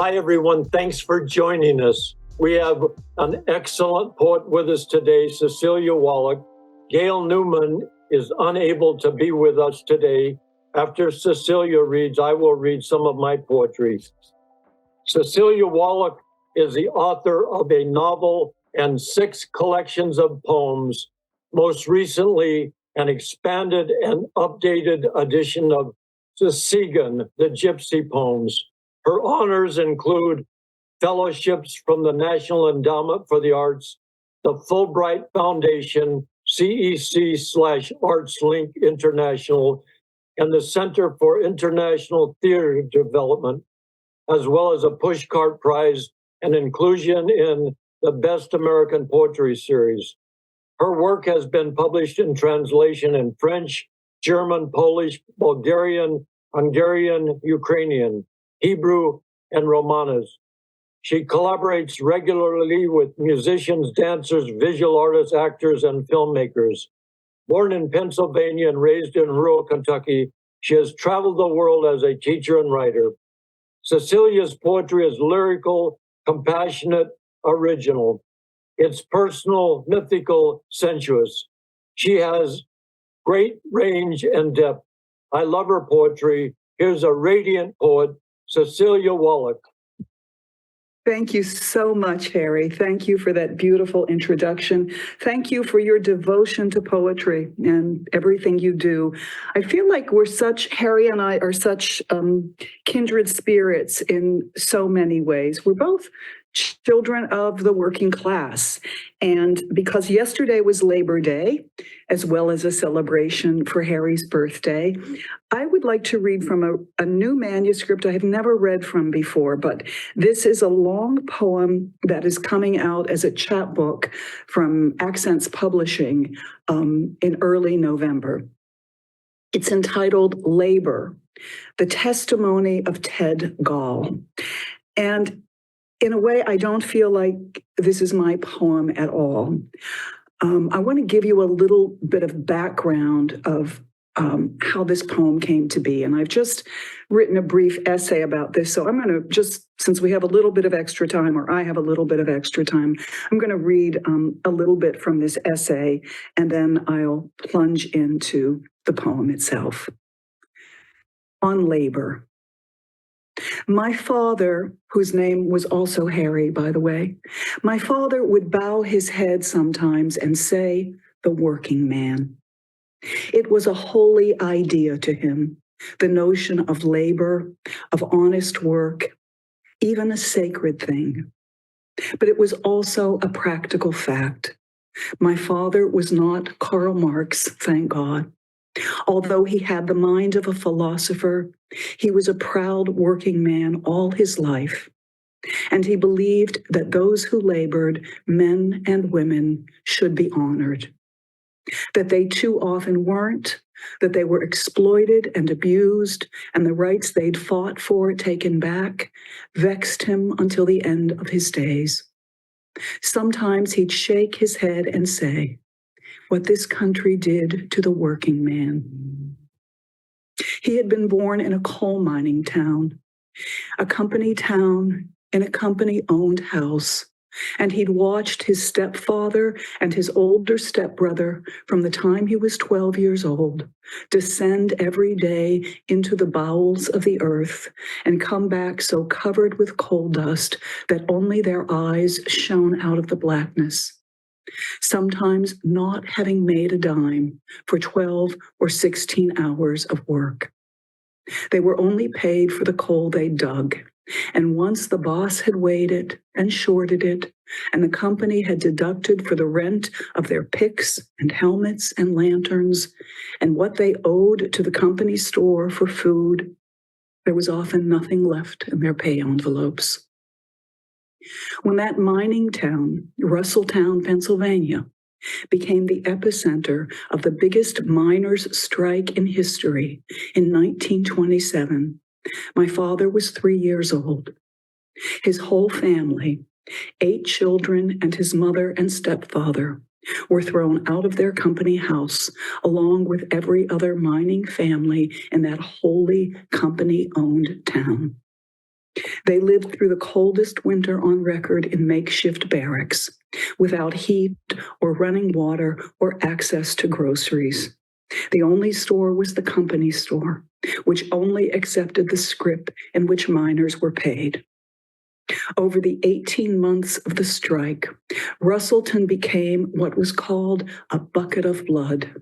Hi, everyone. Thanks for joining us. We have an excellent poet with us today, Cecilia Woloch. Gail Newman is unable to be with us today. After Cecilia reads, I will read some of my poetry. Cecilia Woloch is the author of a novel and 6 collections of poems, most recently an expanded and updated edition of the Segan, the Gypsy Poems. Her honors include fellowships from the National Endowment for the Arts, the Fulbright Foundation, CEC/ArtsLink International, and the Center for International Theater Development, as well as a Pushcart Prize and inclusion in the Best American Poetry Series. Her work has been published in translation in French, German, Polish, Bulgarian, Hungarian, Ukrainian, Hebrew, and Romanes. She collaborates regularly with musicians, dancers, visual artists, actors, and filmmakers. Born in Pennsylvania and raised in rural Kentucky, she has traveled the world as a teacher and writer. Cecilia's poetry is lyrical, compassionate, original. It's personal, mythical, sensuous. She has great range and depth. I love her poetry. Here's a radiant poet, Cecilia Woloch. Thank you so much, Harry. Thank you for that beautiful introduction. Thank you for your devotion to poetry and everything you do. I feel like Harry and I are such kindred spirits in so many ways. We're both children of the working class. And because yesterday was Labor Day, as well as a celebration for Harry's birthday, I would like to read from a new manuscript I have never read from before, but this is a long poem that is coming out as a chapbook from Accents Publishing in early November. It's entitled Labor, the Testimony of Ted Gall. And in a way, I don't feel like this is my poem at all. I want to give you a little bit of background of how this poem came to be. And I've just written a brief essay about this. So I'm going to since we have a little bit of extra time, or I have a little bit of extra time, I'm going to read a little bit from this essay, and then I'll plunge into the poem itself. On labor. My father, whose name was also Harry, by the way, my father would bow his head sometimes and say, the working man. It was a holy idea to him, the notion of labor, of honest work, even a sacred thing. But it was also a practical fact. My father was not Karl Marx, thank God. Although he had the mind of a philosopher, he was a proud working man all his life, and he believed that those who labored, men and women, should be honored, that they too often weren't, that they were exploited and abused, and the rights they'd fought for taken back vexed him until the end of his days. Sometimes he'd shake his head and say, what this country did to the working man. He had been born in a coal mining town, a company town in a company-owned house, and he'd watched his stepfather and his older stepbrother from the time he was 12 years old descend every day into the bowels of the earth and come back so covered with coal dust that only their eyes shone out of the blackness. Sometimes not having made a dime for 12 or 16 hours of work. They were only paid for the coal they dug, and once the boss had weighed it and shorted it, and the company had deducted for the rent of their picks and helmets and lanterns, and what they owed to the company store for food, there was often nothing left in their pay envelopes. When that mining town, Russelltown, Pennsylvania, became the epicenter of the biggest miners' strike in history in 1927, my father was 3 years old. His whole family, 8 children and his mother and stepfather, were thrown out of their company house along with every other mining family in that wholly company-owned town. They lived through the coldest winter on record in makeshift barracks, without heat or running water or access to groceries. The only store was the company store, which only accepted the scrip in which miners were paid. Over the 18 months of the strike, Russellton became what was called a bucket of blood,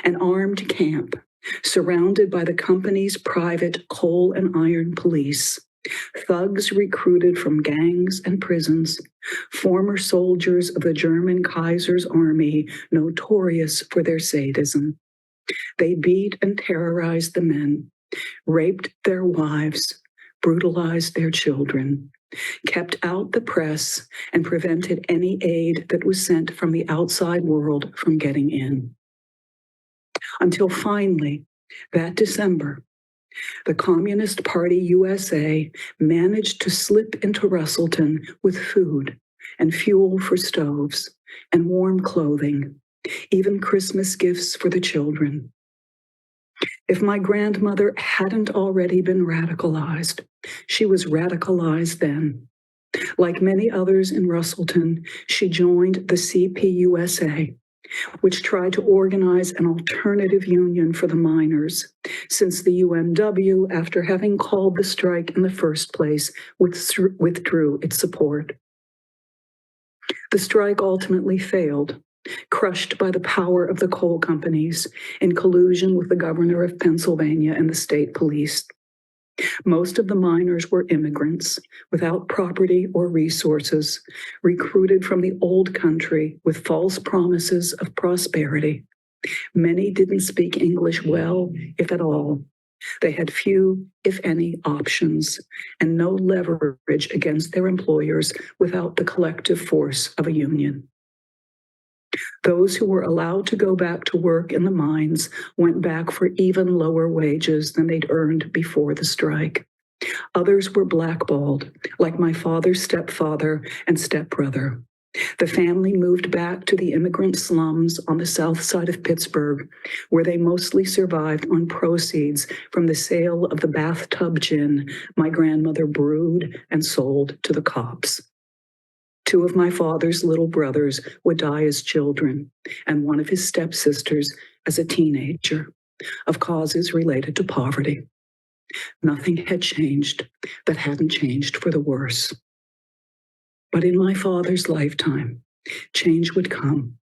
an armed camp surrounded by the company's private coal and iron police, thugs recruited from gangs and prisons, former soldiers of the German Kaiser's army notorious for their sadism. They beat and terrorized the men, raped their wives, brutalized their children, kept out the press, and prevented any aid that was sent from the outside world from getting in. Until finally, that December, the Communist Party USA managed to slip into Russellton with food and fuel for stoves and warm clothing, even Christmas gifts for the children. If my grandmother hadn't already been radicalized, she was radicalized then. Like many others in Russellton, she joined the CPUSA, which tried to organize an alternative union for the miners, since the UMW, after having called the strike in the first place, withdrew its support. The strike ultimately failed, crushed by the power of the coal companies in collusion with the governor of Pennsylvania and the state police. Most of the miners were immigrants without property or resources, recruited from the old country with false promises of prosperity. Many didn't speak English well, if at all. They had few, if any, options, and no leverage against their employers without the collective force of a union. Those who were allowed to go back to work in the mines went back for even lower wages than they'd earned before the strike. Others were blackballed, like my father's stepfather and stepbrother. The family moved back to the immigrant slums on the south side of Pittsburgh, where they mostly survived on proceeds from the sale of the bathtub gin my grandmother brewed and sold to the cops. Two of my father's little brothers would die as children, and one of his stepsisters as a teenager, of causes related to poverty. Nothing had changed that hadn't changed for the worse. But in my father's lifetime, change would come.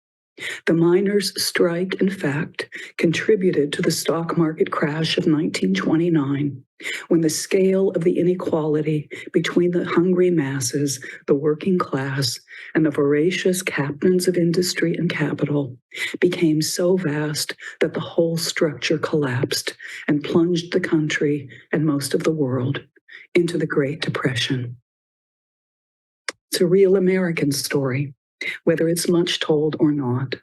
The miners' strike, in fact, contributed to the stock market crash of 1929, when the scale of the inequality between the hungry masses, the working class, and the voracious captains of industry and capital became so vast that the whole structure collapsed and plunged the country and most of the world into the Great Depression. It's a real American story, whether it's much told or not.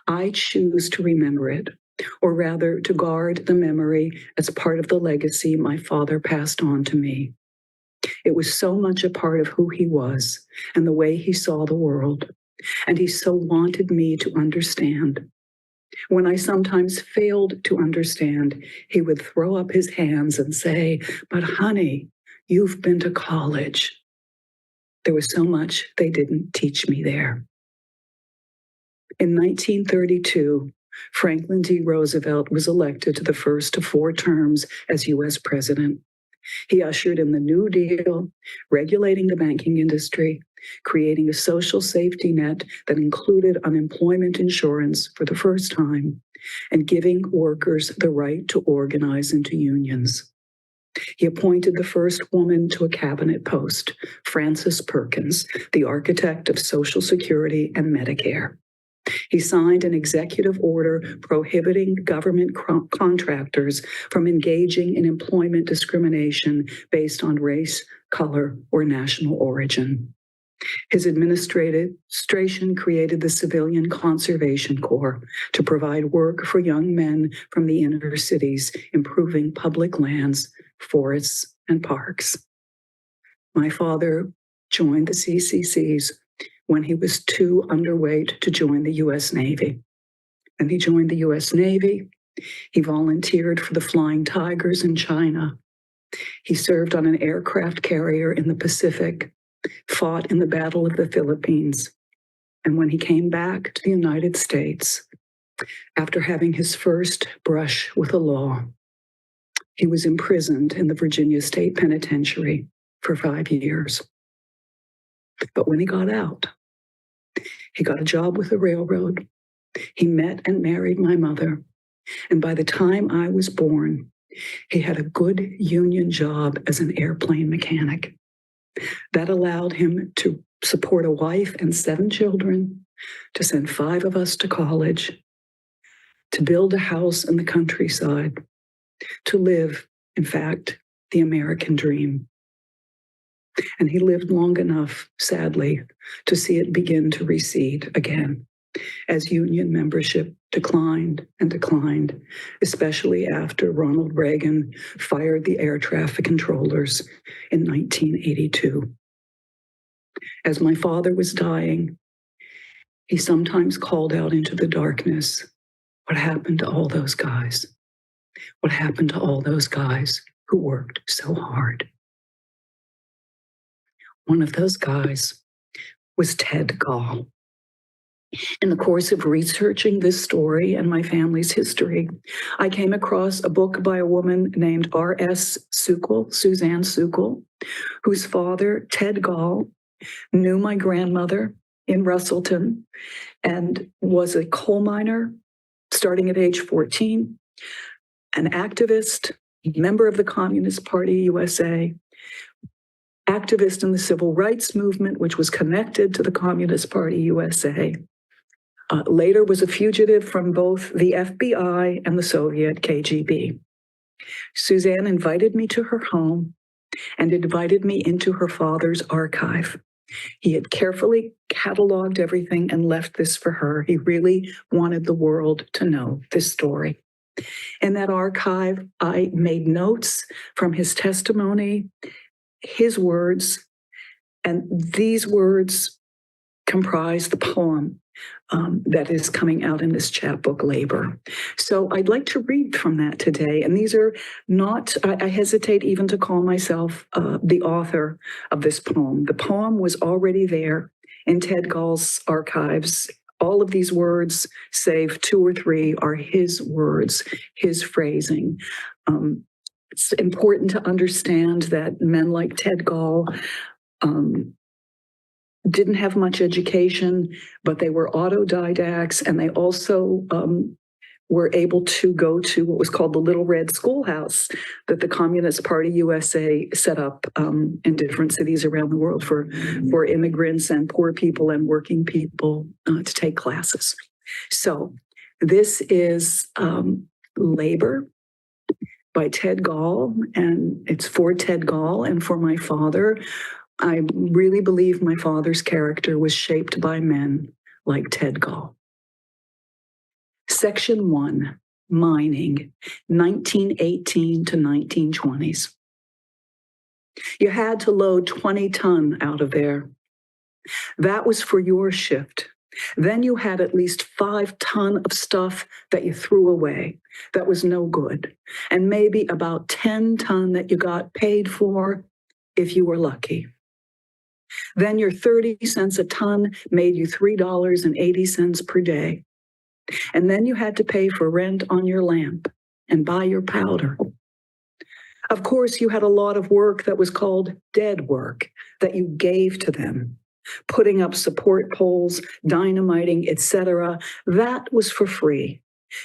I choose to remember it, or rather to guard the memory as part of the legacy my father passed on to me. It was so much a part of who he was and the way he saw the world, and he so wanted me to understand. When I sometimes failed to understand, he would throw up his hands and say, "But honey, you've been to college." There was so much they didn't teach me there. In 1932, Franklin D. Roosevelt was elected to the first of 4 terms as U.S. president. He ushered in the New Deal, regulating the banking industry, creating a social safety net that included unemployment insurance for the first time, and giving workers the right to organize into unions. He appointed the first woman to a cabinet post, Frances Perkins, the architect of Social Security and Medicare. He signed an executive order prohibiting government contractors from engaging in employment discrimination based on race, color, or national origin. His administration created the Civilian Conservation Corps to provide work for young men from the inner cities, improving public lands, forests, and parks. My father joined the CCCs when he was too underweight to join the U.S. Navy. And he joined the U.S. Navy. He volunteered for the Flying Tigers in China. He served on an aircraft carrier in the Pacific, fought in the Battle of the Philippines, and when he came back to the United States, after having his first brush with the law, he was imprisoned in the Virginia State Penitentiary for 5 years. But when he got out, he got a job with the railroad. He met and married my mother. And by the time I was born, he had a good union job as an airplane mechanic. That allowed him to support a wife and 7 children, to send 5 of us to college, to build a house in the countryside, to live, in fact, the American dream. And he lived long enough, sadly, to see it begin to recede again as union membership declined and declined, especially after Ronald Reagan fired the air traffic controllers in 1982. As my father was dying, he sometimes called out into the darkness, "What happened to all those guys? What happened to all those guys who worked so hard?" One of those guys was Ted Gall. In the course of researching this story and my family's history, I came across a book by a woman named R.S. Sukol, Suzanne Sukol, whose father, Ted Gall, knew my grandmother in Russellton and was a coal miner starting at age 14, an activist, member of the Communist Party USA, activist in the civil rights movement, which was connected to the Communist Party USA. Later was a fugitive from both the FBI and the Soviet KGB. Suzanne invited me to her home and invited me into her father's archive. He had carefully cataloged everything and left this for her. He really wanted the world to know this story. In that archive, I made notes from his testimony, his words, and these words comprise the poem that is coming out in this chapbook, Labor. So I'd like to read from that today. And these are not, I hesitate even to call myself the author of this poem. The poem was already there in Ted Gall's archives. All of these words, save 2 or 3, are his words, his phrasing. It's important to understand that men like Ted Gall didn't have much education, but they were autodidacts, and they also were able to go to what was called the Little Red Schoolhouse that the Communist Party USA set up in different cities around the world for immigrants and poor people and working people to take classes. So this is Labor by Ted Gall, and it's for Ted Gall and for my father. I really believe my father's character was shaped by men like Ted Gall. Section 1, mining, 1918 to 1920s. You had to load 20 ton out of there. That was for your shift. Then you had at least 5 ton of stuff that you threw away that was no good, and maybe about 10 ton that you got paid for if you were lucky. Then your 30 cents a ton made you $3.80 per day. And then you had to pay for rent on your lamp and buy your powder. Of course, you had a lot of work that was called dead work that you gave to them. Putting up support poles, dynamiting, etc. That was for free.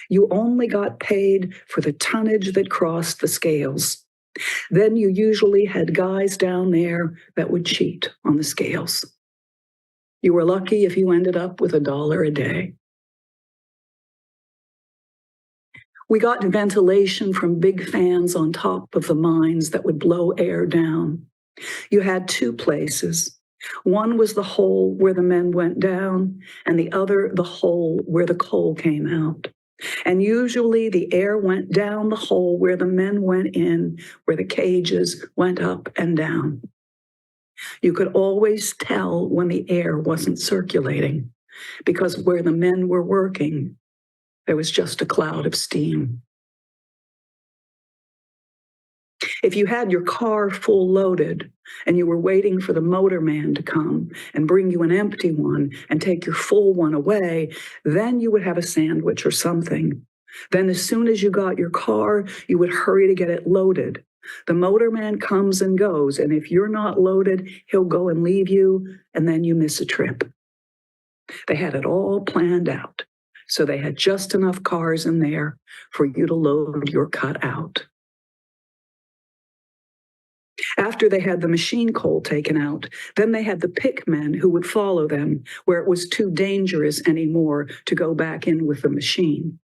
You only got paid for the tonnage that crossed the scales. Then you usually had guys down there that would cheat on the scales. You were lucky if you ended up with $1 a day. We got ventilation from big fans on top of the mines that would blow air down. You had 2 places. One was the hole where the men went down, and the other the hole where the coal came out. And usually the air went down the hole where the men went in, where the cages went up and down. You could always tell when the air wasn't circulating, because where the men were working, there was just a cloud of steam. If you had your car full loaded and you were waiting for the motorman to come and bring you an empty one and take your full one away, then you would have a sandwich or something. Then as soon as you got your car, you would hurry to get it loaded. The motorman comes and goes, and if you're not loaded, he'll go and leave you, and then you miss a trip. They had it all planned out, so they had just enough cars in there for you to load your cut out. After they had the machine coal taken out, then they had the pickmen who would follow them where it was too dangerous anymore to go back in with the machine.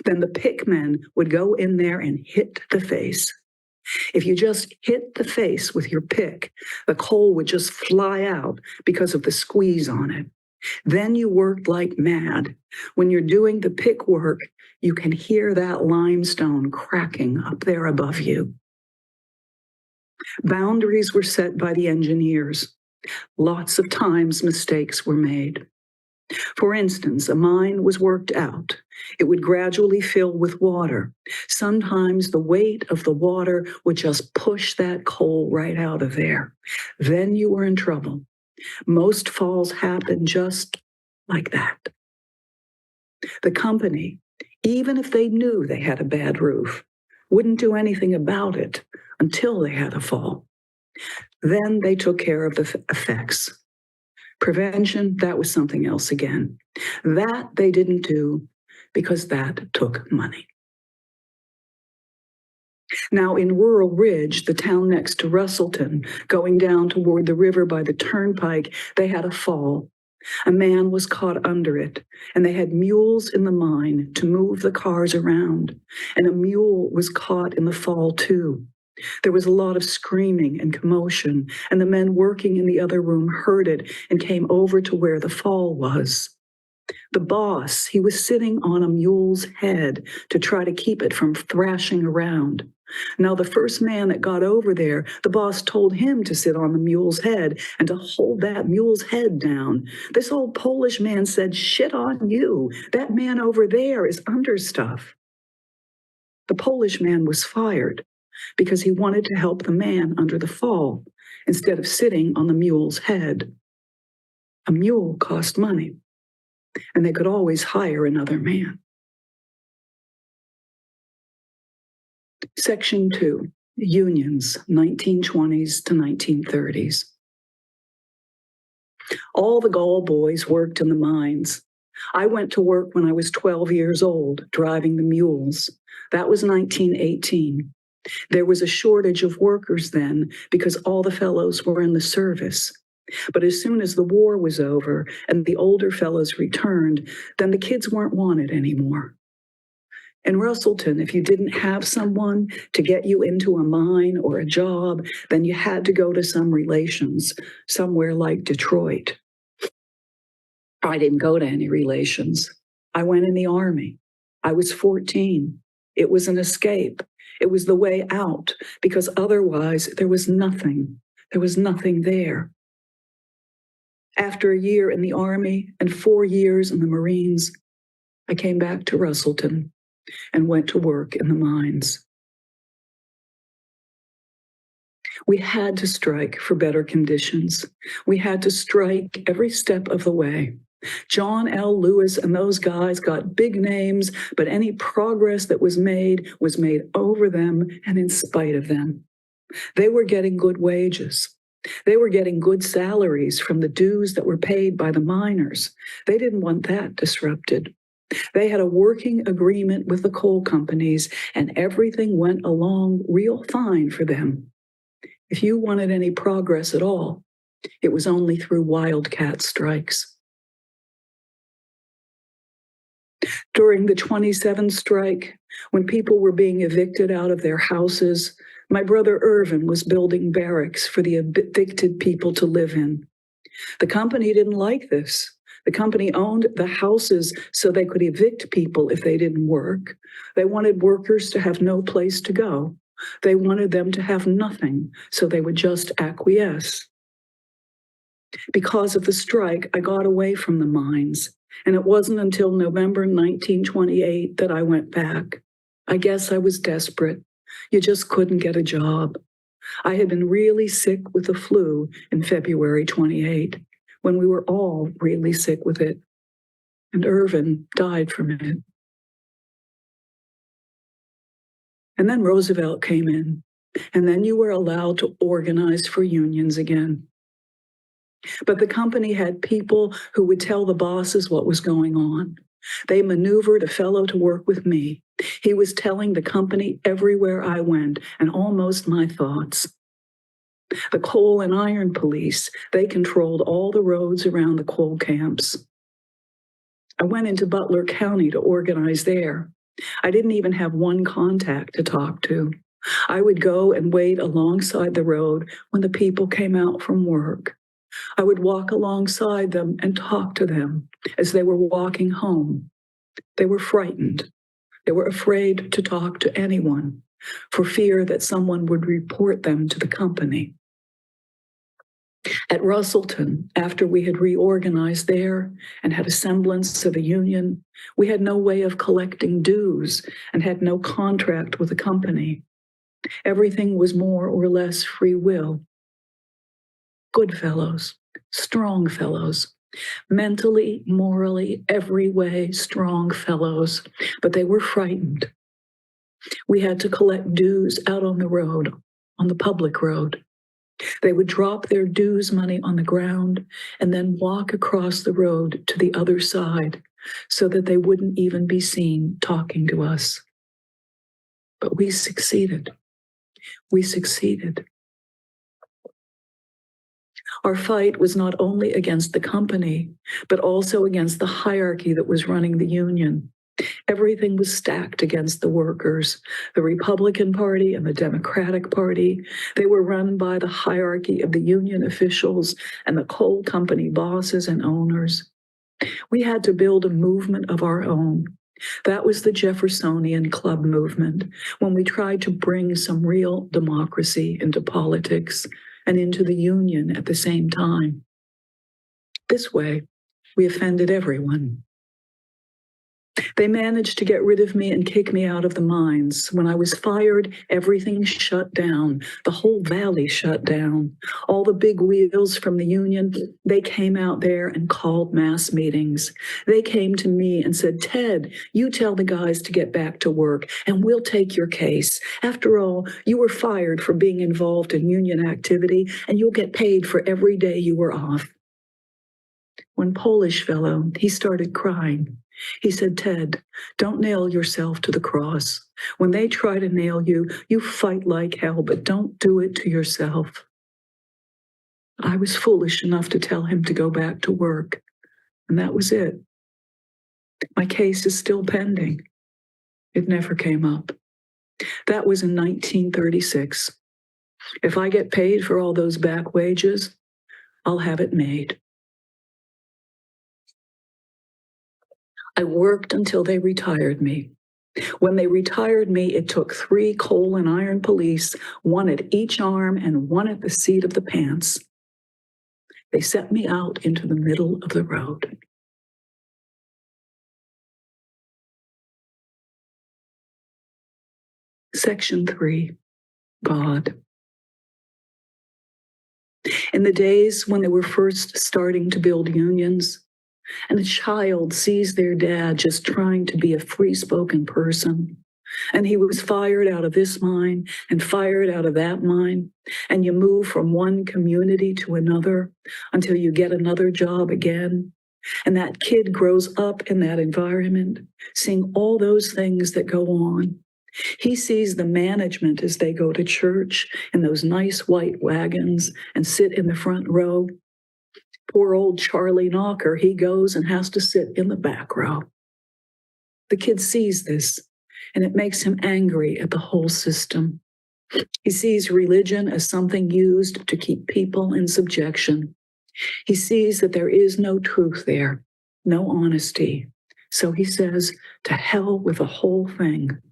Then the pickmen would go in there and hit the face. If you just hit the face with your pick, the coal would just fly out because of the squeeze on it. Then you worked like mad. When you're doing the pick work, you can hear that limestone cracking up there above you. Boundaries were set by the engineers. Lots of times mistakes were made. For instance, a mine was worked out. It would gradually fill with water. Sometimes the weight of the water would just push that coal right out of there. Then you were in trouble. Most falls happen just like that. The company, even if they knew they had a bad roof, wouldn't do anything about it until they had a fall. Then they took care of the effects. Prevention, that was something else again. That they didn't do because that took money. Now in Rural Ridge, the town next to Russellton, going down toward the river by the turnpike, they had a fall. A man was caught under it, and they had mules in the mine to move the cars around, and a mule was caught in the fall too. There was a lot of screaming and commotion, and the men working in the other room heard it and came over to where the fall was. The boss, he was sitting on a mule's head to try to keep it from thrashing around. Now, the first man that got over there, the boss told him to sit on the mule's head and to hold that mule's head down. This old Polish man said, "Shit on you. That man over there is understuff." The Polish man was fired because he wanted to help the man under the fall instead of sitting on the mule's head. A mule cost money, and they could always hire another man. Section 2, Unions, 1920s to 1930s. All the Gall boys worked in the mines. I went to work when I was 12 years old, driving the mules. That was 1918. There was a shortage of workers then because all the fellows were in the service. But as soon as the war was over and the older fellows returned, then the kids weren't wanted anymore. In Russellton, if you didn't have someone to get you into a mine or a job, then you had to go to some relations, somewhere like Detroit. I didn't go to any relations. I went in the Army. I was 14. It was an escape. It was the way out, because otherwise there was nothing. There was nothing there. After a year in the Army and 4 years in the Marines, I came back to Russellton and went to work in the mines. We had to strike for better conditions. We had to strike every step of the way. John L. Lewis and those guys got big names, but any progress that was made over them and in spite of them. They were getting good wages. They were getting good salaries from the dues that were paid by the miners. They didn't want that disrupted. They had a working agreement with the coal companies, and everything went along real fine for them. If you wanted any progress at all, it was only through wildcat strikes. During the 27 strike, when people were being evicted out of their houses, my brother Irvin was building barracks for the evicted people to live in. The company didn't like this. The company owned the houses so they could evict people if they didn't work. They wanted workers to have no place to go. They wanted them to have nothing, so they would just acquiesce. Because of the strike, I got away from the mines, and it wasn't until November 1928 that I went back. I guess I was desperate. You just couldn't get a job. I had been really sick with the flu in February 28, when we were all really sick with it, and Irvin died from it. And then Roosevelt came in, and then you were allowed to organize for unions again. But the company had people who would tell the bosses what was going on. They maneuvered a fellow to work with me. He was telling the company everywhere I went and almost my thoughts. The coal and iron police, they controlled all the roads around the coal camps. I went into Butler County to organize there. I didn't even have one contact to talk to. I would go and wait alongside the road when the people came out from work. I would walk alongside them and talk to them as they were walking home. They were frightened. They were afraid to talk to anyone for fear that someone would report them to the company. At Russellton, after we had reorganized there and had a semblance of a union, we had no way of collecting dues and had no contract with the company. Everything was more or less free will. Good fellows, strong fellows, mentally, morally, every way strong fellows, but they were frightened. We had to collect dues out on the road, on the public road. They would drop their dues money on the ground and then walk across the road to the other side so that they wouldn't even be seen talking to us. But we succeeded. We succeeded. Our fight was not only against the company, but also against the hierarchy that was running the union. Everything was stacked against the workers. The Republican Party and the Democratic Party, they were run by the hierarchy of the union officials and the coal company bosses and owners. We had to build a movement of our own. That was the Jeffersonian Club movement, when we tried to bring some real democracy into politics and into the union at the same time. This way, we offended everyone. They managed to get rid of me and kick me out of the mines. When I was fired, everything shut down. The whole valley shut down. All the big wheels from the union, they came out there and called mass meetings. They came to me and said, "Ted, you tell the guys to get back to work and we'll take your case. After all, you were fired for being involved in union activity and you'll get paid for every day you were off." One Polish fellow, he started crying. He said, "Ted, don't nail yourself to the cross. When they try to nail you, you fight like hell, but don't do it to yourself." I was foolish enough to tell him to go back to work, and that was it. My case is still pending. It never came up. That was in 1936. If I get paid for all those back wages, I'll have it made. I worked until they retired me. When they retired me, it took 3 coal and iron police, 1 at each arm and 1 at the seat of the pants. They set me out into the middle of the road. Section 3, God. In the days when they were first starting to build unions, and a child sees their dad just trying to be a free-spoken person, and he was fired out of this mine and fired out of that mine, and you move from one community to another until you get another job again, and that kid grows up in that environment, seeing all those things that go on. He sees the management as they go to church in those nice white wagons and sit in the front row. Poor old Charlie Knocker, he goes and has to sit in the back row. The kid sees this, and it makes him angry at the whole system. He sees religion as something used to keep people in subjection. He sees that there is no truth there, no honesty. So he says, "To hell with the whole thing."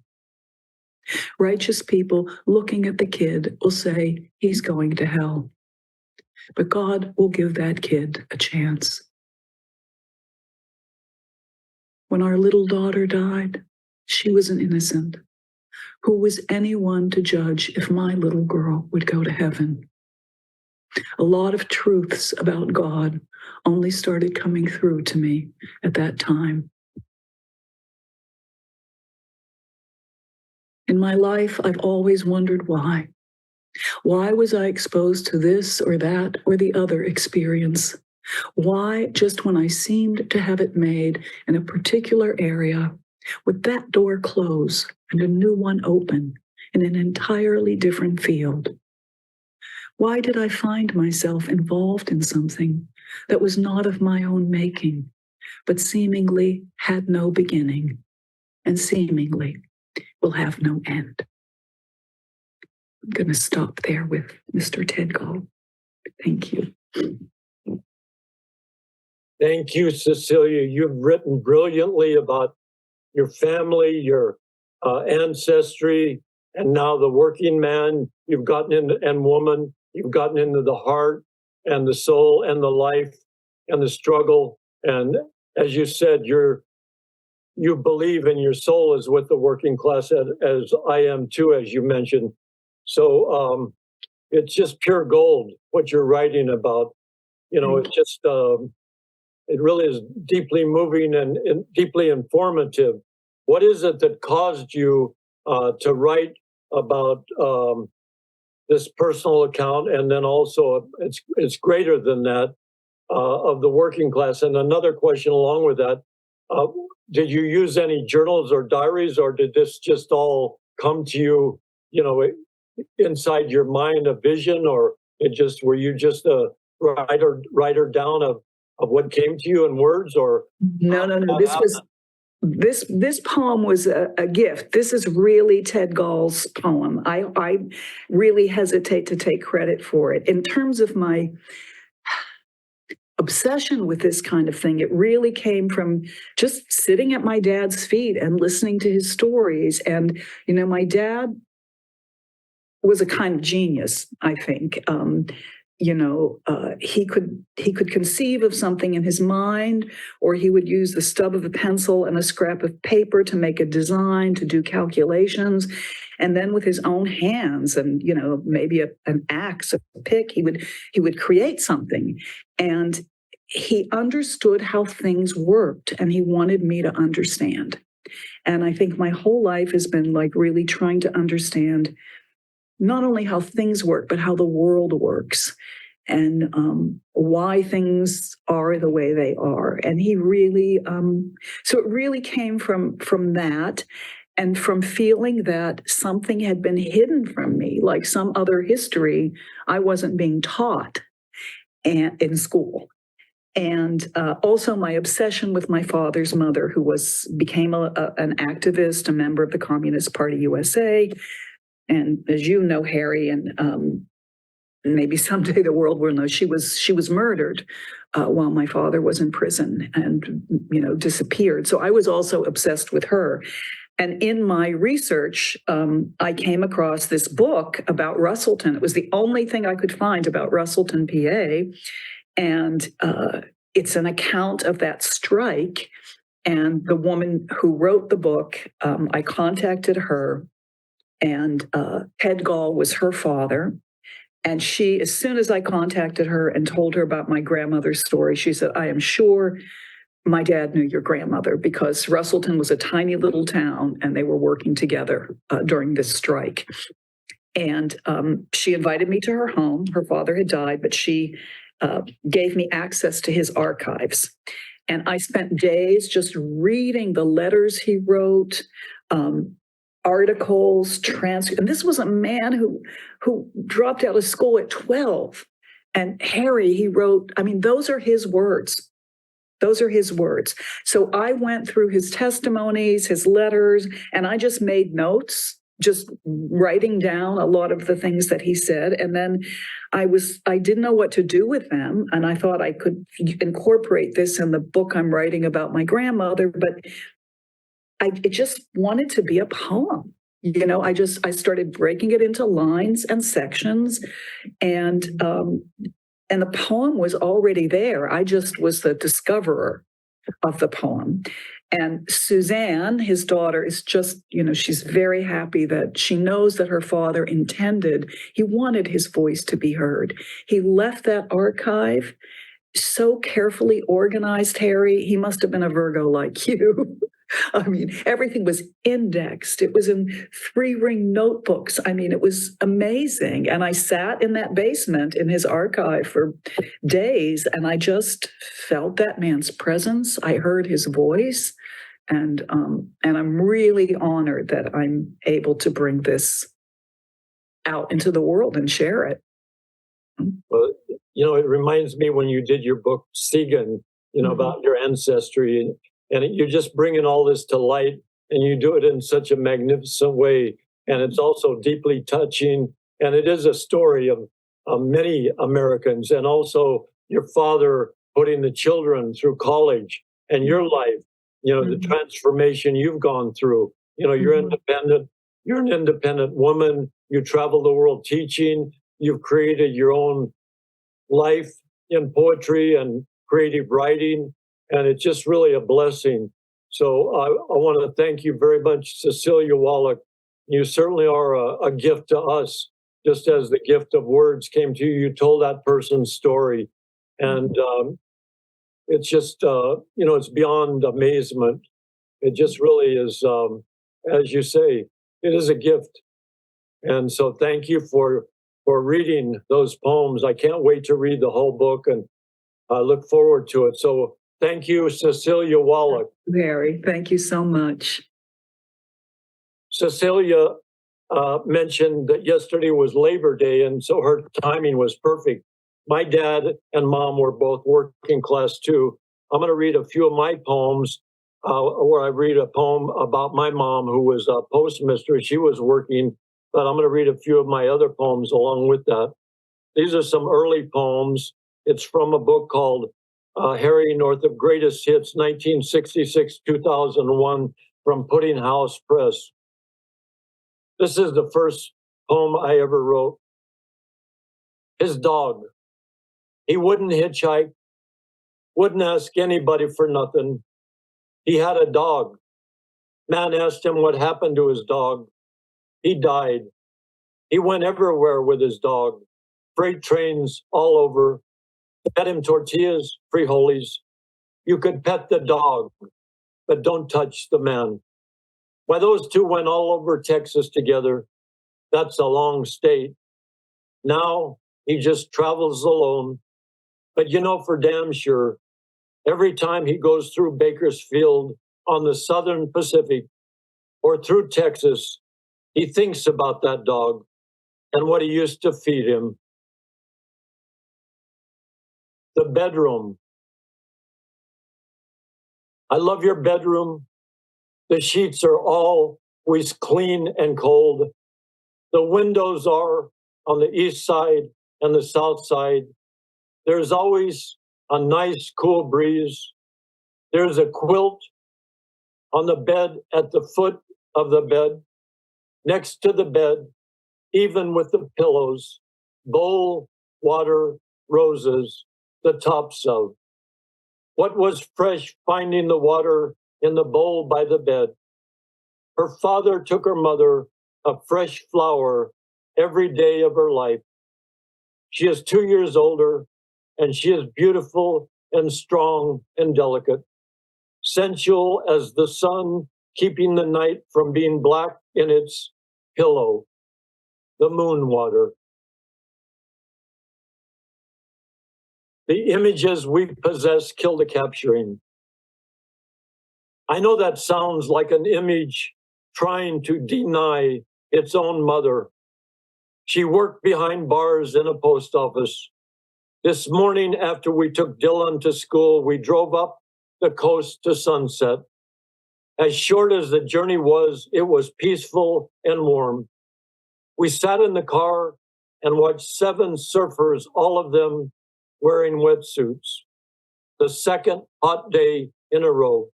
Righteous people looking at the kid will say, "He's going to hell." But God will give that kid a chance. When our little daughter died, she was an innocent. Who was anyone to judge if my little girl would go to heaven? A lot of truths about God only started coming through to me at that time. In my life, I've always wondered why. Why was I exposed to this or that or the other experience? Why, just when I seemed to have it made in a particular area, would that door close and a new one open in an entirely different field? Why did I find myself involved in something that was not of my own making, but seemingly had no beginning and seemingly will have no end? I'm going to stop there with Mr. Tedgall. Thank you. Thank you, Cecilia. You've written brilliantly about your family, your ancestry, and now the working man. You've gotten into, and woman, you've gotten into the heart and the soul and the life and the struggle. And as you said, you believe in your soul is with the working class, as I am too, as you mentioned. So it's just pure gold, what you're writing about. You know, it's just, it really is deeply moving and deeply informative. What is it that caused you to write about this personal account, and then also it's greater than that, of the working class? And another question along with that, did you use any journals or diaries, or did this just all come to you, you know, inside your mind, a vision, or were you just a writer down of what came to you in words? Or no. This poem was a gift. This is really Tedgall's poem. I really hesitate to take credit for it. In terms of my obsession with this kind of thing, it really came from just sitting at my dad's feet and listening to his stories. And, you know, my dad was a kind of genius, I think. He could conceive of something in his mind, or he would use the stub of a pencil and a scrap of paper to make a design, to do calculations. And then with his own hands and, you know, maybe an axe, a pick, he would create something. And he understood how things worked, and he wanted me to understand. And I think my whole life has been like really trying to understand not only how things work, but how the world works, and why things are the way they are. And he really, so it really came from that, and from feeling that something had been hidden from me, like some other history I wasn't being taught in school. And also my obsession with my father's mother, who became an activist, a member of the Communist Party USA. And as you know, Harry, and maybe someday the world will know, she was murdered while my father was in prison, and, you know, disappeared. So I was also obsessed with her. And in my research, I came across this book about Russellton. It was the only thing I could find about Russellton, PA. And it's an account of that strike. And the woman who wrote the book, I contacted her. And Tedgall was her father. And she, as soon as I contacted her and told her about my grandmother's story, she said, I am sure my dad knew your grandmother, because Russellton was a tiny little town and they were working together during this strike. And she invited me to her home. Her father had died, but she gave me access to his archives. And I spent days just reading the letters he wrote, articles, transcripts. And this was a man who dropped out of school at 12. And Harry, he wrote, I mean, those are his words. Those are his words. So I went through his testimonies, his letters, and I just made notes, just writing down a lot of the things that he said. And then I didn't know what to do with them. And I thought I could incorporate this in the book I'm writing about my grandmother, but it just wanted to be a poem. You know, I started breaking it into lines and sections, and the poem was already there. I just was the discoverer. of the poem. And Suzanne, his daughter, is just, she's very happy that she knows that her father intended, he wanted his voice to be heard. He left that archive so carefully organized, Harry. He must have been a Virgo like you. I mean, everything was indexed. It was in 3-ring notebooks. I mean, it was amazing. And I sat in that basement in his archive for days, and I just felt that man's presence. I heard his voice, and I'm really honored that I'm able to bring this out into the world and share it. Well, it reminds me when you did your book, Segan, about your ancestry, and you're just bringing all this to light, and you do it in such a magnificent way. And it's also deeply touching. And it is a story of many Americans, and also your father putting the children through college, and your life, the transformation you've gone through. You're independent. You're an independent woman. You travel the world teaching. You've created your own life in poetry and creative writing, and it's just really a blessing. So I want to thank you very much, Cecilia Woloch. You certainly are a gift to us, just as the gift of words came to you. You told that person's story, and it's just, it's beyond amazement. It just really is, as you say, it is a gift. And so thank you for reading those poems. I can't wait to read the whole book, and I look forward to it. So thank you, Cecilia Woloch. Harry, thank you so much. Cecilia mentioned that yesterday was Labor Day, and so her timing was perfect. My dad and mom were both working class too. I'm going to read a few of my poems, where I read a poem about my mom, who was a postmistress. She was working, but I'm going to read a few of my other poems along with that. These are some early poems. It's from a book called Harry Northup Greatest Hits, 1966-2001, from Pudding House Press. This is the first poem I ever wrote. His dog. He wouldn't hitchhike, wouldn't ask anybody for nothing. He had a dog. Man asked him what happened to his dog. He died. He went everywhere with his dog. Freight trains all over. Fed him tortillas, frijoles. You could pet the dog, but don't touch the man. Why, those two went all over Texas together. That's a long state. Now he just travels alone. But for damn sure, every time he goes through Bakersfield on the Southern Pacific or through Texas, he thinks about that dog and what he used to feed him. The bedroom. I love your bedroom. The sheets are always clean and cold. The windows are on the east side and the south side. There's always a nice cool breeze. There's a quilt on the bed at the foot of the bed, next to the bed, even with the pillows, bowl, water, roses, the tops of. What was fresh finding the water in the bowl by the bed? Her father took her mother a fresh flower every day of her life. She is 2 years older, and she is beautiful and strong and delicate, sensual as the sun, keeping the night from being black in its pillow, the moon water. The images we possess kill the capturing. I know that sounds like an image trying to deny its own mother. She worked behind bars in a post office. This morning, after we took Dylan to school, we drove up the coast to Sunset. As short as the journey was, it was peaceful and warm. We sat in the car and watched 7 surfers, all of them wearing wetsuits. The second hot day in a row.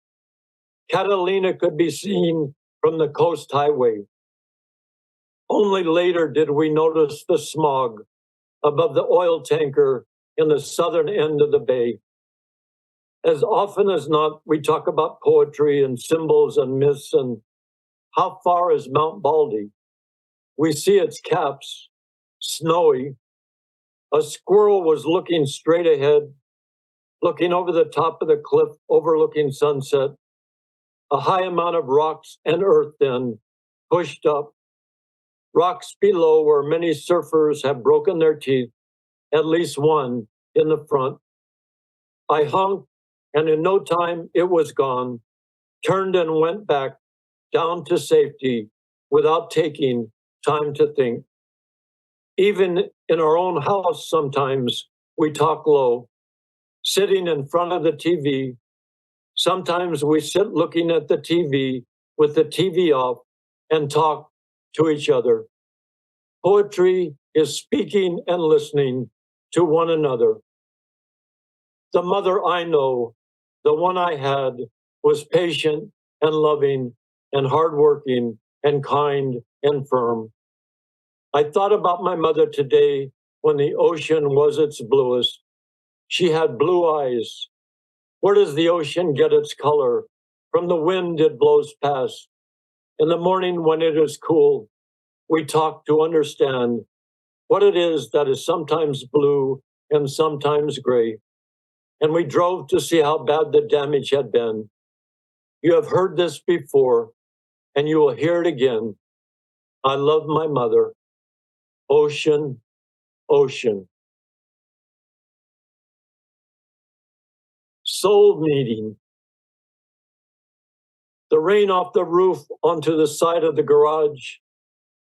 Catalina could be seen from the coast highway. Only later did we notice the smog above the oil tanker in the southern end of the bay. As often as not, we talk about poetry and symbols and myths and how far is Mount Baldy? We see its caps, snowy. A squirrel was looking straight ahead, looking over the top of the cliff overlooking sunset. A high amount of rocks and earth then pushed up. Rocks below where many surfers have broken their teeth, at least one in the front. I honked, and in no time it was gone, turned and went back down to safety without taking time to think. Even in our own house, sometimes we talk low, sitting in front of the TV. Sometimes we sit looking at the TV with the TV off and talk to each other. Poetry is speaking and listening to one another. The mother I know, the one I had, was patient and loving and hardworking and kind and firm. I thought about my mother today when the ocean was its bluest. She had blue eyes. Where does the ocean get its color? From the wind it blows past. In the morning when it is cool, we talk to understand what it is that is sometimes blue and sometimes gray. And we drove to see how bad the damage had been. You have heard this before, and you will hear it again. I love my mother. Ocean, ocean. Soul meeting. The rain off the roof onto the side of the garage.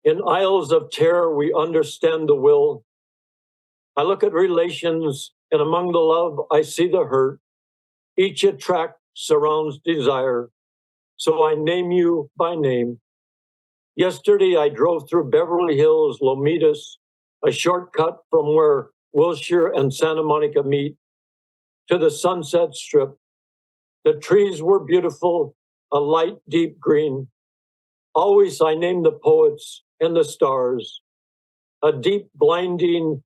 In aisles of terror, we understand the will. I look at relations, and among the love, I see the hurt. Each attract surrounds desire. So I name you by name. Yesterday, I drove through Beverly Hills, Lomitas, a shortcut from where Wilshire and Santa Monica meet, to the Sunset Strip. The trees were beautiful, a light, deep green. Always I name the poets and the stars, a deep, blinding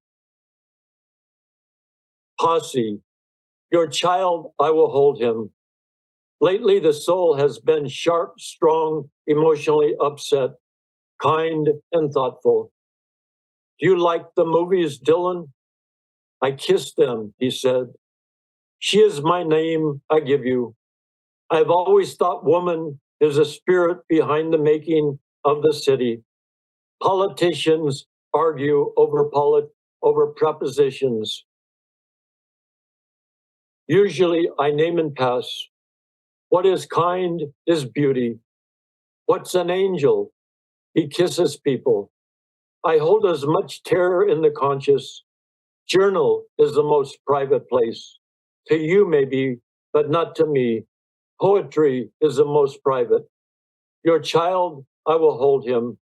posse. Your child, I will hold him. Lately, the soul has been sharp, strong, emotionally upset, kind, and thoughtful. Do you like the movies, Dylan? I kissed them, he said. She is my name I give you. I've always thought woman is a spirit behind the making of the city. Politicians argue over prepositions. Usually I name and pass. What is kind is beauty. What's an angel? He kisses people. I hold as much terror in the conscious. Journal is the most private place. To you maybe, but not to me. Poetry is the most private. Your child, I will hold him.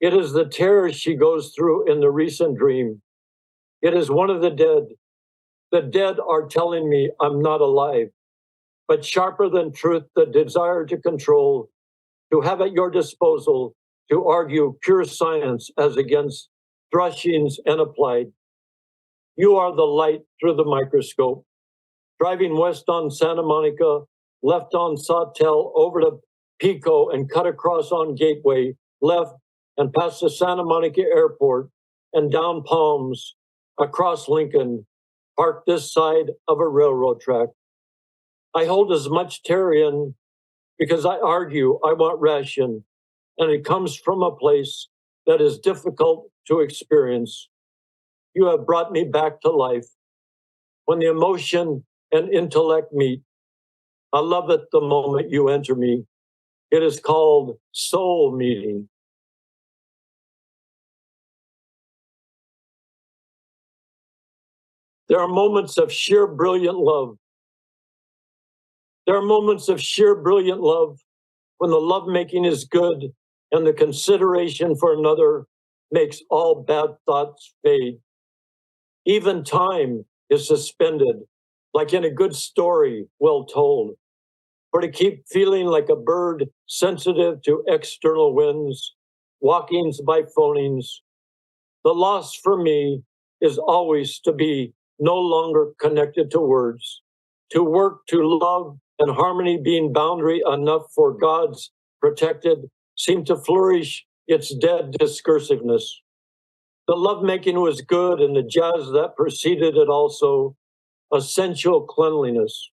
It is the terror she goes through in the recent dream. It is one of the dead. The dead are telling me I'm not alive. But sharper than truth, the desire to control, to have at your disposal, to argue pure science as against thrashings and applied. You are the light through the microscope. Driving west on Santa Monica, left on Sawtell, over to Pico and cut across on Gateway, left and past the Santa Monica Airport and down Palms, across Lincoln, parked this side of a railroad track. I hold as much terror in because I argue I want ration, and it comes from a place that is difficult to experience. You have brought me back to life. When the emotion and intellect meet, I love it the moment you enter me. It is called soul meeting. There are moments of sheer brilliant love. There are moments of sheer brilliant love when the lovemaking is good and the consideration for another makes all bad thoughts fade. Even time is suspended, like in a good story well told. For to keep feeling like a bird sensitive to external winds, walkings by phonings, the loss for me is always to be no longer connected to words. to work, to love, and harmony being boundary enough for God's protected, seemed to flourish its dead discursiveness. The lovemaking was good, and the jazz that preceded it also, essential cleanliness.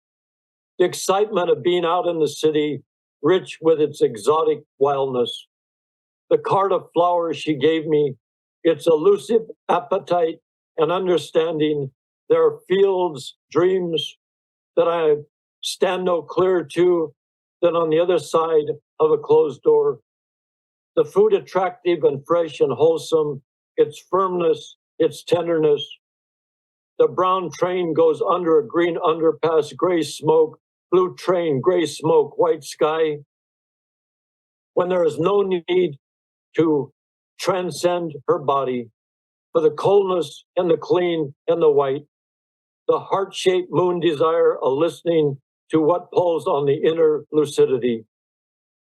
The excitement of being out in the city, rich with its exotic wildness. The cart of flowers she gave me, its elusive appetite and understanding. There are fields, dreams that I stand no clearer to than on the other side of a closed door. The food attractive and fresh and wholesome, its firmness, its tenderness. The brown train goes under a green underpass, gray smoke, blue train, gray smoke, white sky. When there is no need to transcend her body for the coldness and the clean and the white, the heart-shaped moon desire, a listening to what pulls on the inner lucidity.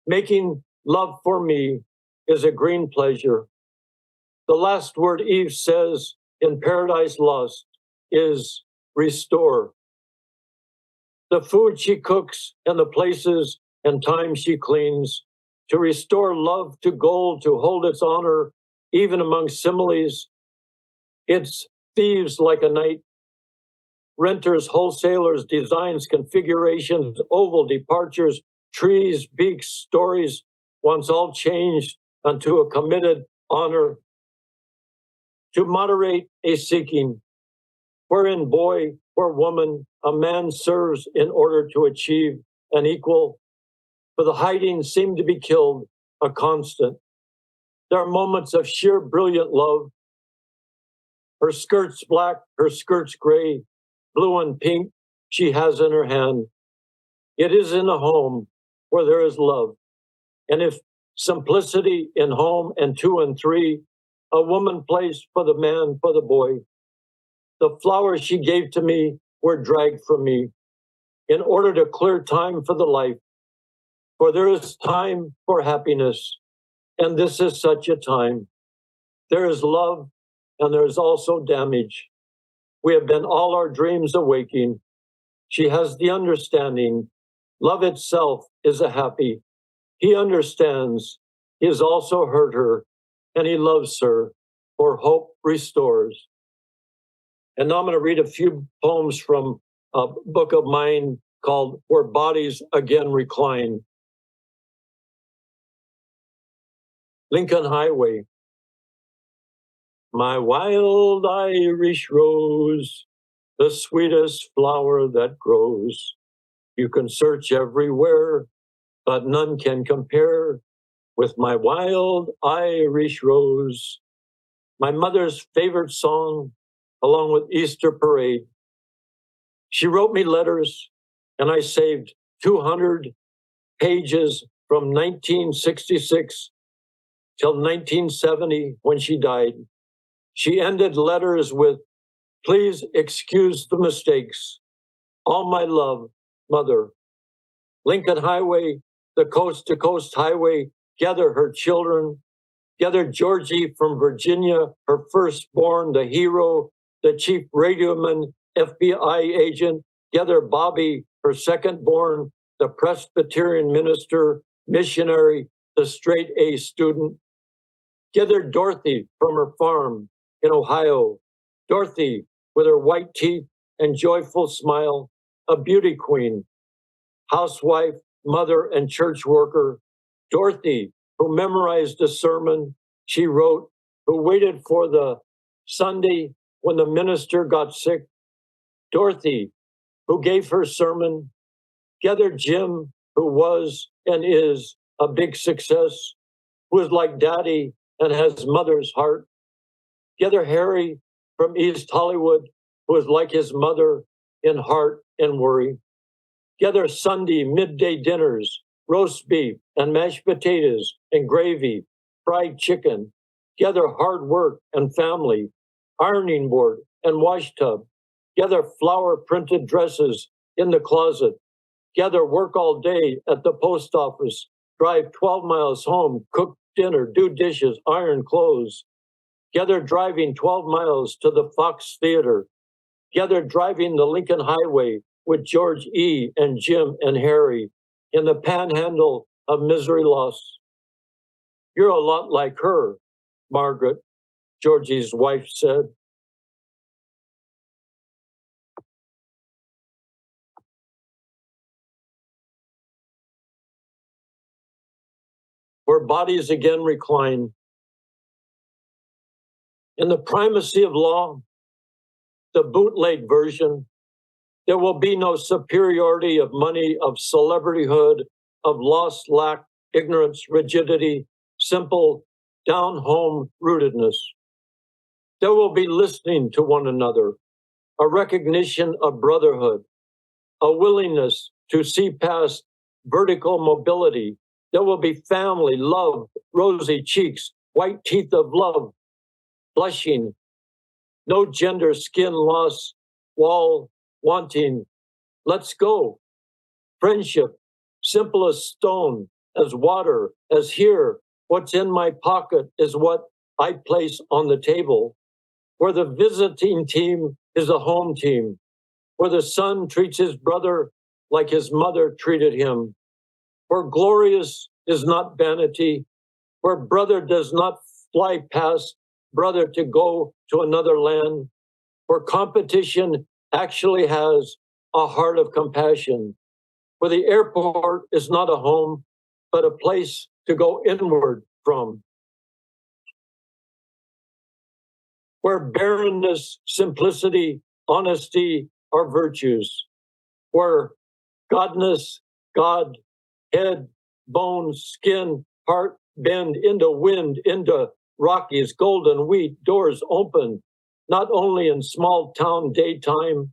Making love for me is a green pleasure. The last word Eve says in Paradise Lost is restore. The food she cooks and the places and time she cleans, to restore love to gold, to hold its honor, even among similes. It's thieves like a night, renters, wholesalers, designs, configurations, oval departures, trees, beaks, stories, once all changed unto a committed honor. To moderate a seeking, wherein boy or woman, a man serves in order to achieve an equal. For the hiding seemed to be killed, a constant. There are moments of sheer brilliant love. Her skirt's black, her skirt's gray, blue and pink she has in her hand. It is in a home where there is love. And if simplicity in home and two and three, a woman place for the man, for the boy. The flowers she gave to me were dragged from me in order to clear time for the life. For there is time for happiness, and this is such a time. There is love, and there is also damage. We have been all our dreams awaking. She has the understanding. Love itself is a happy. He understands. He has also hurt her, and he loves her, for hope restores. And now I'm going to read a few poems from a book of mine called Where Bodies Again Recline. Lincoln Highway. My wild Irish rose, the sweetest flower that grows. You can search everywhere, but none can compare with my wild Irish rose. My mother's favorite song, along with Easter Parade. She wrote me letters, and I saved 200 pages from 1966 till 1970 when she died. She ended letters with, "Please excuse the mistakes. All my love, Mother." Lincoln Highway, the coast-to-coast highway, gather her children. Gather Georgie from Virginia, her firstborn, the hero, the chief radioman, FBI agent. Gather Bobby, her second-born, the Presbyterian minister, missionary, the straight-A student. Gather Dorothy from her farm in Ohio. Dorothy, with her white teeth and joyful smile, a beauty queen, housewife, mother, and church worker. Dorothy, who memorized a sermon she wrote, who waited for the Sunday when the minister got sick. Dorothy, who gave her sermon. Gather Jim, who was and is a big success, who is like daddy and has mother's heart. Gather Harry from East Hollywood, who is like his mother in heart and worry. Gather Sunday midday dinners, roast beef and mashed potatoes and gravy, fried chicken. Gather hard work and family, ironing board and wash tub. Gather flower printed dresses in the closet. Gather work all day at the post office, drive 12 miles home, cook dinner, do dishes, iron clothes. Gather driving 12 miles to the Fox Theater. Gather driving the Lincoln Highway with George E. and Jim and Harry in the panhandle of misery loss. You're a lot like her, Margaret, Georgie's wife said. Where bodies again recline. In the primacy of law, the bootleg version, there will be no superiority of money, of celebrityhood, of lost lack, ignorance, rigidity, simple, down-home rootedness. There will be listening to one another, a recognition of brotherhood, a willingness to see past vertical mobility. There will be family, love, rosy cheeks, white teeth of love, blushing, no gender, skin loss, wall, wanting. Let's go. Friendship, simple as stone, as water, as here. What's in my pocket is what I place on the table. Where the visiting team is a home team. Where the son treats his brother like his mother treated him. Where glorious is not vanity. Where brother does not fly past brother to go to another land. Where competition actually has a heart of compassion. Where the airport is not a home, but a place to go inward from. Where barrenness, simplicity, honesty are virtues. Where godness, God, head, bones, skin, heart bend into wind, into Rockies, golden wheat, doors open, not only in small town daytime,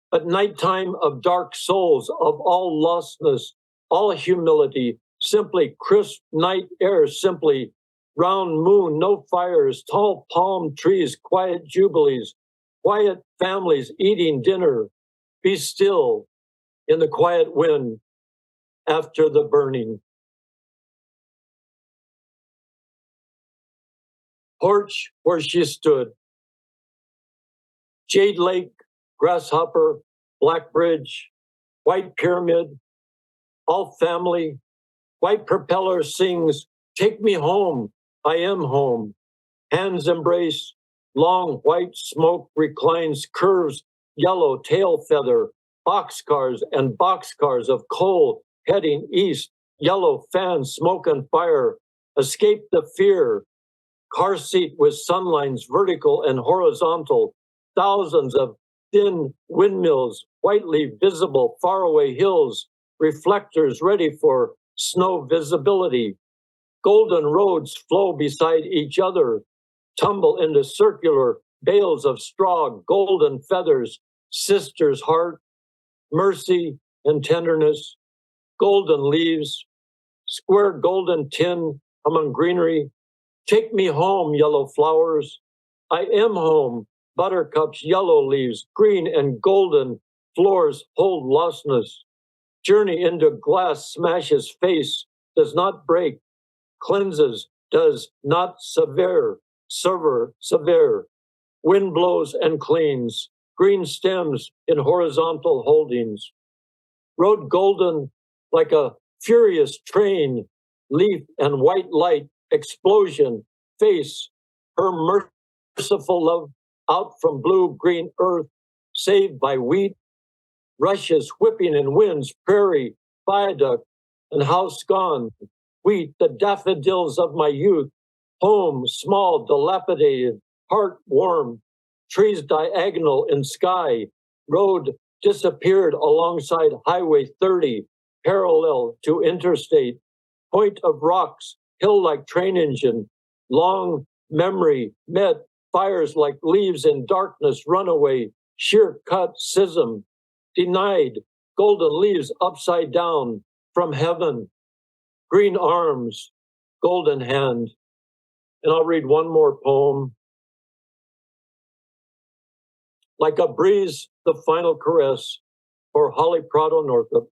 but nighttime of dark souls, of all lostness, all humility, simply crisp night air, simply round moon, no fires, tall palm trees, quiet jubilees, quiet families eating dinner. Be still in the quiet wind after the burning. Porch where she stood. Jade Lake, Grasshopper, Black Bridge, White Pyramid, all family. White propeller sings, take me home, I am home. Hands embrace, long white smoke reclines, curves, yellow tail feather, boxcars and boxcars of coal heading east, yellow fans, smoke and fire, escape the fear. Car seat with sunlines vertical and horizontal, thousands of thin windmills, whitely visible, faraway hills, reflectors ready for snow visibility. Golden roads flow beside each other, tumble into circular bales of straw, golden feathers, sister's heart, mercy and tenderness, golden leaves, square golden tin among greenery. Take me home, yellow flowers. I am home, buttercups, yellow leaves, green and golden floors hold lostness. Journey into glass smashes face, does not break, cleanses, does not severe. Wind blows and cleans, green stems in horizontal holdings. Road golden like a furious train, leaf and white light, explosion, face, her merciful love out from blue-green earth, saved by wheat, rushes whipping in winds, prairie, viaduct, and house gone, wheat, the daffodils of my youth, home, small, dilapidated, heart warm, trees diagonal in sky, road disappeared alongside Highway 30, parallel to interstate, point of rocks, hill like train engine, long memory met, fires like leaves in darkness, runaway, sheer cut schism, denied, golden leaves upside down from heaven, green arms, golden hand. And I'll read one more poem. Like a breeze, the final caress for Holly Prado Northup.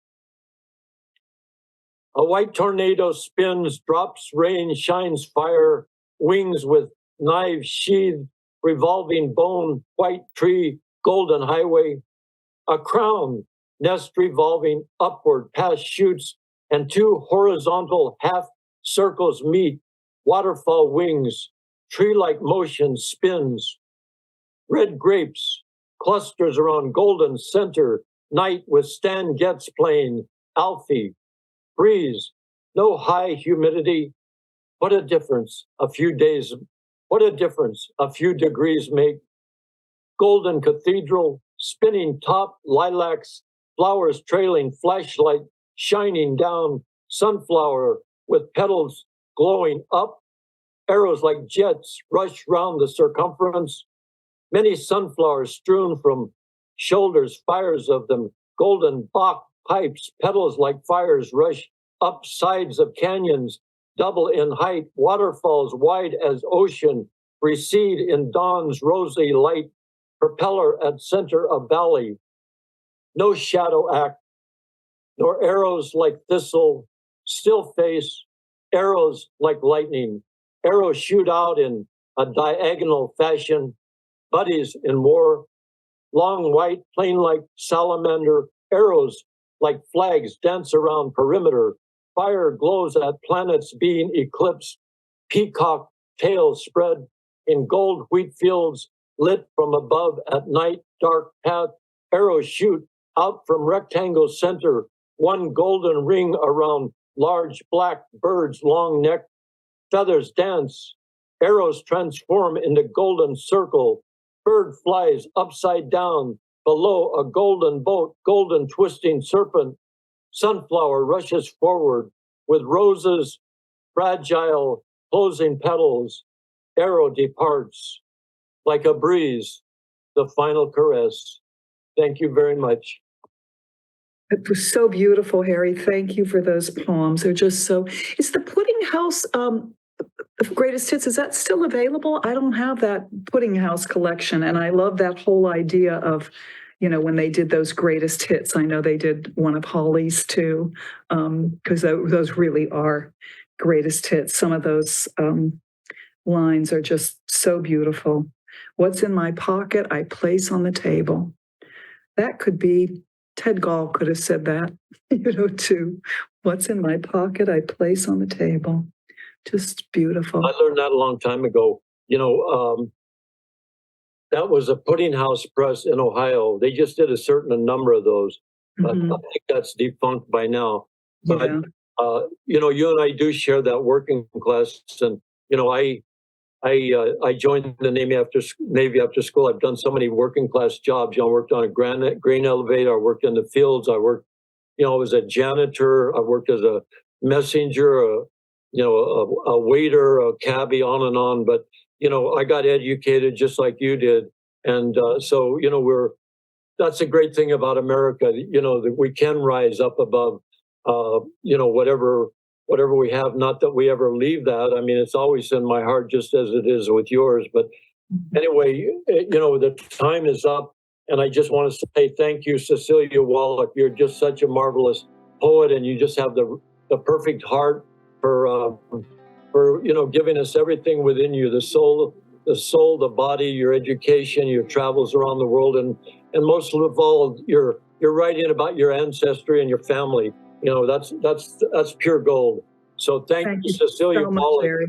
A white tornado spins, drops rain, shines fire, wings with knives sheathed, revolving bone, white tree, golden highway. A crown, nest revolving upward past shoots, and two horizontal half circles meet, waterfall wings, tree-like motion spins. Red grapes, clusters around golden center, night with Stan Getz playing, Alfie, breeze, no high humidity. What a difference a few degrees make. Golden cathedral, spinning top, lilacs, flowers trailing, flashlight shining down, sunflower with petals glowing up, arrows like jets rush round the circumference, many sunflowers strewn from shoulders, fires of them, golden Bach pipes, petals like fires rush up sides of canyons, double in height, waterfalls wide as ocean, recede in dawn's rosy light, propeller at center of valley. No shadow act, nor arrows like thistle, still face, arrows like lightning. Arrows shoot out in a diagonal fashion, buddies in war, long white, plain like salamander, arrows like flags dance around perimeter. Fire glows at planets being eclipsed, peacock tails spread in gold wheat fields lit from above at night, dark path, arrows shoot out from rectangle center, one golden ring around large black birds, long neck, feathers dance, arrows transform into golden circle, bird flies upside down, below a golden boat, golden twisting serpent, sunflower rushes forward with roses, fragile closing petals, arrow departs like a breeze, the final caress. Thank you very much. It was so beautiful, Harry. Thank you for those poems. They're just so. Is the Pudding House of Greatest Hits, is that still available? I don't have that Pudding House collection, and I love that whole idea of, when they did those greatest hits. I know they did one of Holly's too, because those really are greatest hits. Some of those lines are just so beautiful. What's in my pocket, I place on the table. That could be, Ted Gall could have said that, too. What's in my pocket, I place on the table. Just beautiful. I learned that a long time ago. That was a Pudding House press in Ohio. They just did a certain number of those. Mm-hmm. I think that's defunct by now. But, Yeah. you and I do share that working class. And, I joined the Navy after school. I've done so many working class jobs. I worked on a grain elevator. I worked in the fields. I worked, I was a janitor. I worked as a messenger, a waiter, a cabbie, on and on. But, I got educated just like you did. And so, that's a great thing about America, that we can rise up above, whatever we have. Not that we ever leave that. I mean, it's always in my heart, just as it is with yours. But anyway, the time is up. And I just want to say thank you, Cecilia Woloch. You're just such a marvelous poet, and you just have the perfect heart for giving us everything within you, the soul, the body, your education, your travels around the world, and most of all, you're writing about your ancestry and your family. That's pure gold. So thank you, Cecilia so much, Woloch. Harry.